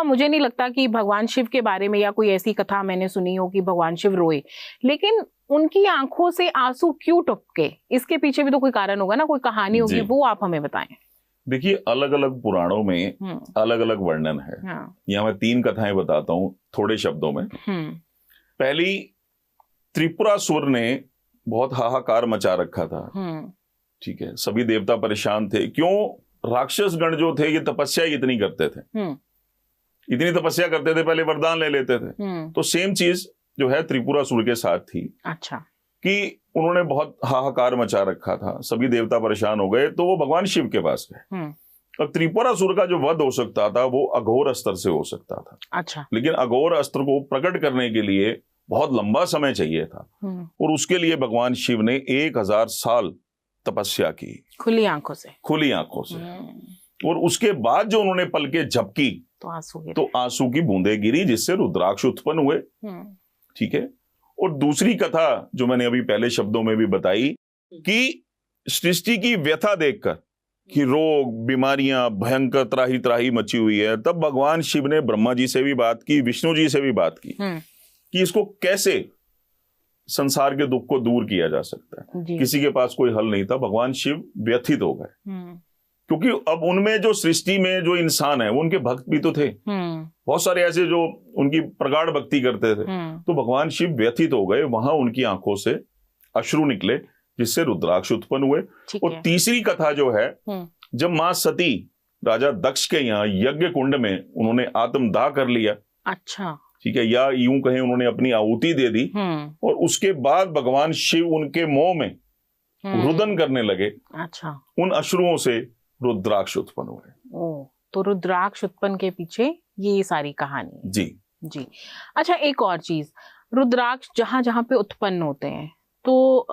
मुझे नहीं लगता कि भगवान शिव के बारे में या कोई ऐसी कथा मैंने सुनी हो कि भगवान शिव रोए, लेकिन उनकी आंखों से आंसू क्यों टपके, इसके पीछे भी तो कोई कारण होगा ना, कोई कहानी होगी, वो आप हमें बताएं। देखिए, अलग अलग पुराणों में अलग अलग वर्णन है। यहाँ मैं 3 कथाएं बताता हूँ थोड़े शब्दों में। पहली, त्रिपुरासुर ने बहुत हाहाकार मचा रखा था। ठीक है, सभी देवता परेशान थे। क्यों? राक्षस गण जो थे ये तपस्या इतनी करते थे, इतनी तपस्या करते थे, पहले वरदान ले लेते थे। तो सेम चीज जो है त्रिपुरासुर के साथ थी। अच्छा। कि उन्होंने बहुत हाहाकार मचा रखा था, सभी देवता परेशान हो गए, तो वो भगवान शिव के पास गए। अब त्रिपुरासुर का जो वध हो सकता था वो अघोर अस्त्र से हो सकता था। अच्छा। लेकिन अघोर अस्त्र को प्रकट करने के लिए बहुत लंबा समय चाहिए था, और उसके लिए भगवान शिव ने 1000 साल तपस्या की, खुली आंखों से। और उसके बाद जो उन्होंने पलकें झपकी तो आंसू की बूंदें गिरी, जिससे रुद्राक्ष उत्पन्न हुए। ठीक है। और दूसरी कथा जो मैंने अभी पहले शब्दों में भी बताई कि सृष्टि की व्यथा देखकर कि रोग बीमारियां भयंकर त्राही त्राही मची हुई है, तब भगवान शिव ने ब्रह्मा जी से भी बात की, विष्णु जी से भी बात की कि इसको कैसे संसार के दुख को दूर किया जा सकता है। किसी के पास कोई हल नहीं था। भगवान शिव व्यथित हो गए, क्योंकि अब उनमें जो सृष्टि में जो इंसान है वो उनके भक्त भी तो थे, बहुत सारे ऐसे जो उनकी प्रगाढ़ भक्ति करते थे। तो भगवान शिव व्यथित हो गए, वहां उनकी आंखों से अश्रु निकले, जिससे रुद्राक्ष उत्पन्न हुए। और तीसरी कथा जो है, जब मां सती राजा दक्ष के यहाँ यज्ञ कुंड में उन्होंने आत्मदाह कर लिया। अच्छा। ठीक है, या यूं कहें उन्होंने अपनी आहुति दे दी, और उसके बाद भगवान शिव उनके मुंह में रुदन करने लगे। अच्छा। उन अश्रुओं से रुद्राक्ष उत्पन्न हुए। तो रुद्राक्ष उत्पन्न के पीछे ये सारी कहानी है। जी। अच्छा, एक और चीज, रुद्राक्ष जहां जहां पे उत्पन्न होते हैं, तो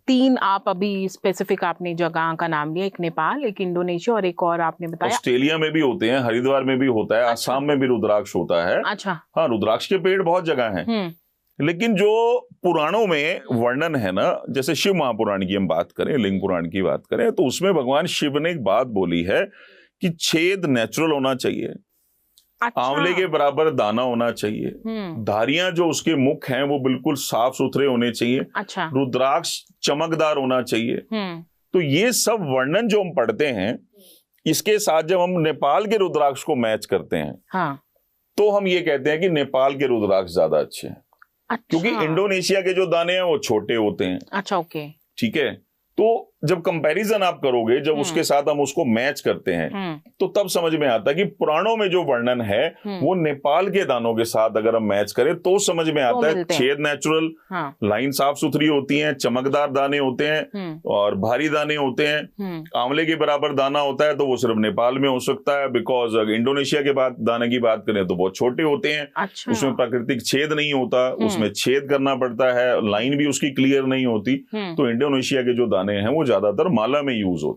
3 आप अभी स्पेसिफिक आपने जगह का नाम लिया, एक नेपाल, एक इंडोनेशिया और एक और आपने बताया ऑस्ट्रेलिया में भी होते हैं, हरिद्वार में भी होता है। अच्छा। आसाम में भी रुद्राक्ष होता है। अच्छा। हाँ, रुद्राक्ष के पेड़ बहुत जगह हैं। लेकिन जो पुराणों में वर्णन है ना, जैसे शिव महापुराण की हम बात करें, लिंग पुराण की बात करें, तो उसमें भगवान शिव ने एक बात बोली है कि छेद नेचुरल होना चाहिए। अच्छा। आंवले के बराबर दाना होना चाहिए। धारियां जो उसके मुख हैं वो बिल्कुल साफ सुथरे होने चाहिए। अच्छा। रुद्राक्ष चमकदार होना चाहिए। तो ये सब वर्णन जो हम पढ़ते हैं, इसके साथ जब हम नेपाल के रुद्राक्ष को मैच करते हैं, हाँ, तो हम ये कहते हैं कि नेपाल के रुद्राक्ष ज्यादा अच्छे हैं। अच्छा। क्योंकि इंडोनेशिया के जो दाने हैं वो छोटे होते हैं। अच्छा, ओके। ठीक है। तो जब कंपैरिजन आप करोगे, जब उसके साथ हम उसको मैच करते हैं, तो तब समझ में आता है कि पुराणों में जो वर्णन है वो नेपाल के दानों के साथ अगर हम मैच करें तो समझ में आता है। छेद नेचुरल, हाँ, लाइन साफ सुथरी होती है, चमकदार दाने होते हैं और भारी दाने होते हैं। आंवले के बराबर दाना होता है तो वो सिर्फ नेपाल में हो सकता है, बिकॉज इंडोनेशिया के बाद दाने की बात करें तो बहुत छोटे होते हैं। अच्छा। उसमें प्राकृतिक छेद नहीं होता, उसमें छेद करना पड़ता है, लाइन भी उसकी क्लियर नहीं होती। तो इंडोनेशिया के जो दाने हैं वो ज्यादातर माला में यूज होते हैं।